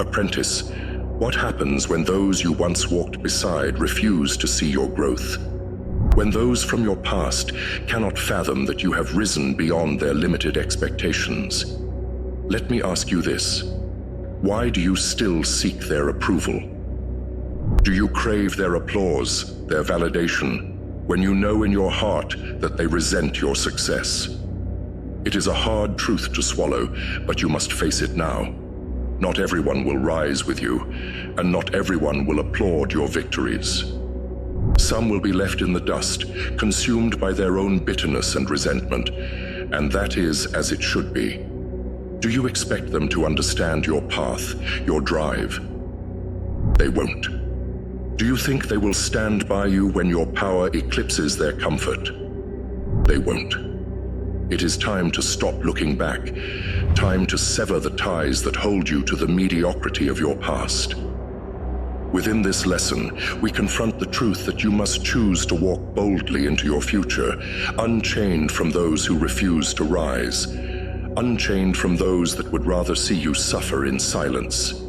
Apprentice, what happens when those you once walked beside refuse to see your growth? When those from your past cannot fathom that you have risen beyond their limited expectations? Let me ask you this. Why do you still seek their approval? Do you crave their applause, their validation, when you know in your heart that they resent your success? It is a hard truth to swallow, but you must face it now. Not everyone will rise with you, and not everyone will applaud your victories. Some will be left in the dust, consumed by their own bitterness and resentment, and that is as it should be. Do you expect them to understand your path, your drive? They won't. Do you think they will stand by you when your power eclipses their comfort? They won't. It is time to stop looking back, time to sever the ties that hold you to the mediocrity of your past. Within this lesson, we confront the truth that you must choose to walk boldly into your future, unchained from those who refuse to rise, unchained from those that would rather see you suffer in silence.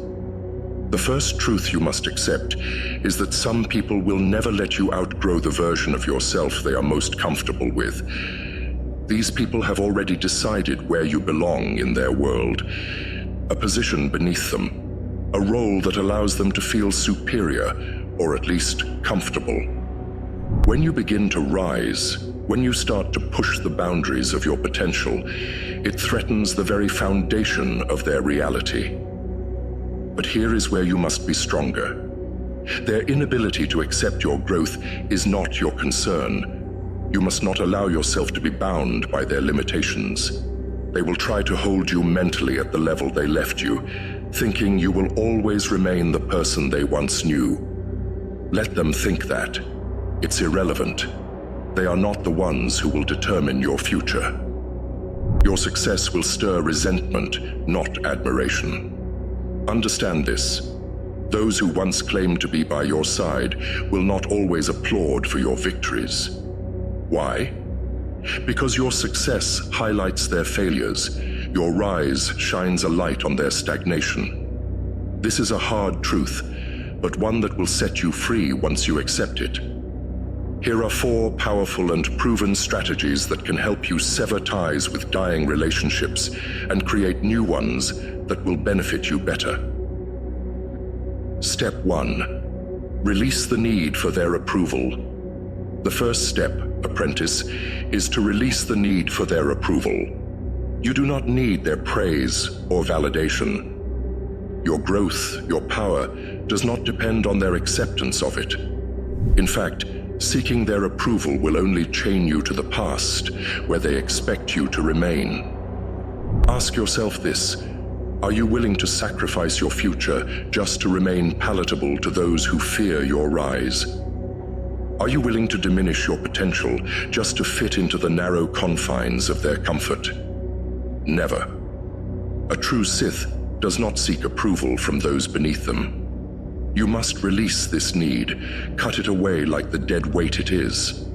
The first truth you must accept is that some people will never let you outgrow the version of yourself they are most comfortable with. These people have already decided where you belong in their world, a position beneath them, a role that allows them to feel superior, or at least comfortable. When you begin to rise, when you start to push the boundaries of your potential, it threatens the very foundation of their reality. But here is where you must be stronger. Their inability to accept your growth is not your concern. You must not allow yourself to be bound by their limitations. They will try to hold you mentally at the level they left you, thinking you will always remain the person they once knew. Let them think that. It's irrelevant. They are not the ones who will determine your future. Your success will stir resentment, not admiration. Understand this. Those who once claimed to be by your side will not always applaud for your victories. Why? Because your success highlights their failures, your rise shines a light on their stagnation. This is a hard truth, but one that will set you free once you accept it. Here are 4 powerful and proven strategies that can help you sever ties with dying relationships and create new ones that will benefit you better. Step 1. Release the need for their approval. The first step, apprentice, is to release the need for their approval. You do not need their praise or validation. Your growth, your power, does not depend on their acceptance of it. In fact, seeking their approval will only chain you to the past, where they expect you to remain. Ask yourself this: are you willing to sacrifice your future just to remain palatable to those who fear your rise? Are you willing to diminish your potential just to fit into the narrow confines of their comfort? Never. A true Sith does not seek approval from those beneath them. You must release this need, cut it away like the dead weight it is.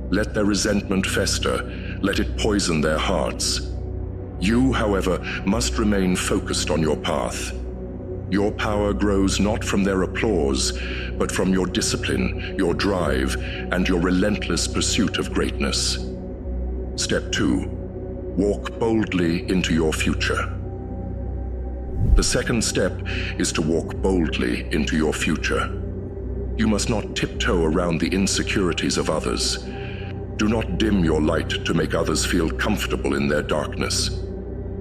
Let their resentment fester, let it poison their hearts. You, however, must remain focused on your path. Your power grows not from their applause, but from your discipline, your drive, and your relentless pursuit of greatness. Step 2. Walk boldly into your future. The second step is to walk boldly into your future. You must not tiptoe around the insecurities of others. Do not dim your light to make others feel comfortable in their darkness.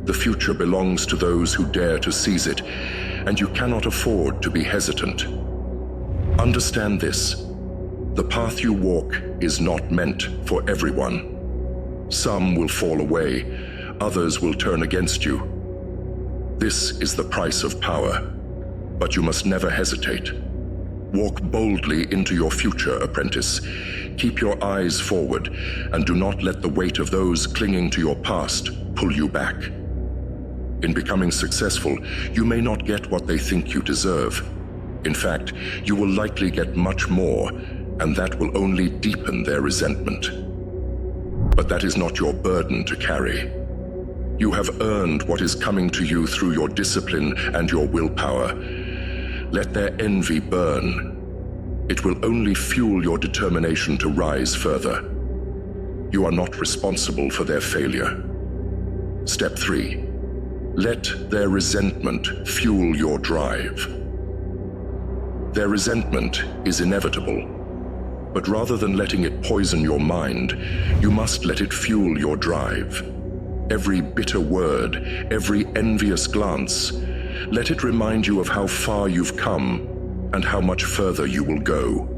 The future belongs to those who dare to seize it, and you cannot afford to be hesitant. Understand this: the path you walk is not meant for everyone. Some will fall away, others will turn against you. This is the price of power, but you must never hesitate. Walk boldly into your future, apprentice. Keep your eyes forward, and do not let the weight of those clinging to your past pull you back. In becoming successful, you may not get what they think you deserve. In fact, you will likely get much more, and that will only deepen their resentment. But that is not your burden to carry. You have earned what is coming to you through your discipline and your willpower. Let their envy burn. It will only fuel your determination to rise further. You are not responsible for their failure. Step 3. Let their resentment fuel your drive. Their resentment is inevitable, but rather than letting it poison your mind, you must let it fuel your drive. Every bitter word, every envious glance, let it remind you of how far you've come and how much further you will go.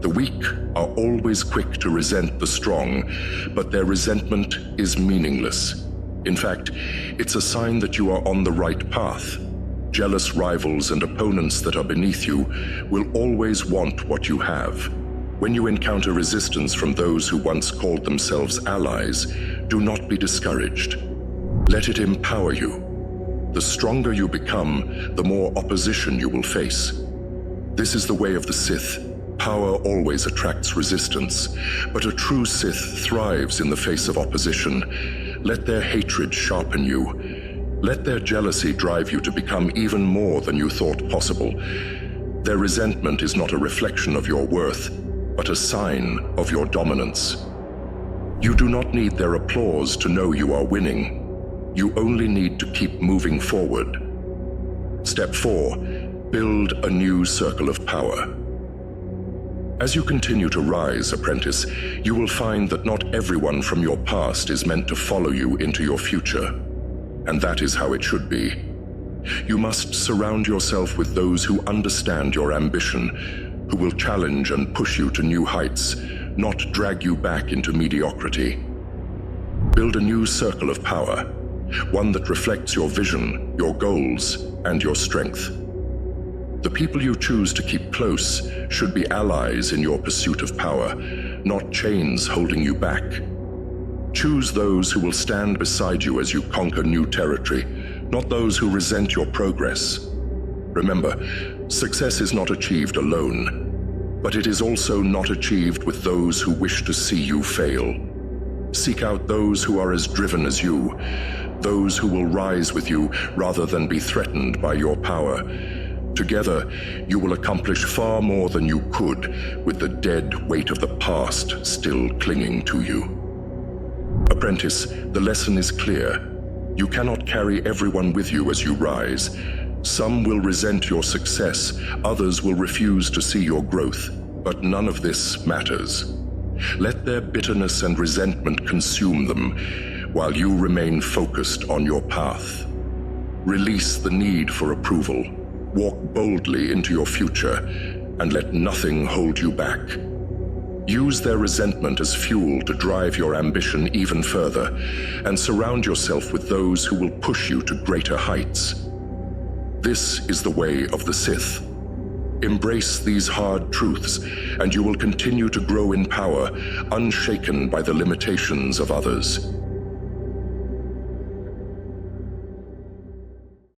The weak are always quick to resent the strong, but their resentment is meaningless. In fact, it's a sign that you are on the right path. Jealous rivals and opponents that are beneath you will always want what you have. When you encounter resistance from those who once called themselves allies, do not be discouraged. Let it empower you. The stronger you become, the more opposition you will face. This is the way of the Sith. Power always attracts resistance, but a true Sith thrives in the face of opposition. Let their hatred sharpen you. Let their jealousy drive you to become even more than you thought possible. Their resentment is not a reflection of your worth, but a sign of your dominance. You do not need their applause to know you are winning. You only need to keep moving forward. Step 4. Build a new circle of power. As you continue to rise, apprentice, you will find that not everyone from your past is meant to follow you into your future. And that is how it should be. You must surround yourself with those who understand your ambition, who will challenge and push you to new heights, not drag you back into mediocrity. Build a new circle of power, one that reflects your vision, your goals, and your strength. The people you choose to keep close should be allies in your pursuit of power, not chains holding you back. Choose those who will stand beside you as you conquer new territory, not those who resent your progress. Remember, success is not achieved alone, but it is also not achieved with those who wish to see you fail. Seek out those who are as driven as you, those who will rise with you rather than be threatened by your power. Together, you will accomplish far more than you could with the dead weight of the past still clinging to you. Apprentice, the lesson is clear. You cannot carry everyone with you as you rise. Some will resent your success, others will refuse to see your growth, but none of this matters. Let their bitterness and resentment consume them, while you remain focused on your path. Release the need for approval. Walk boldly into your future, and let nothing hold you back. Use their resentment as fuel to drive your ambition even further, and surround yourself with those who will push you to greater heights. This is the way of the Sith. Embrace these hard truths, and you will continue to grow in power, unshaken by the limitations of others.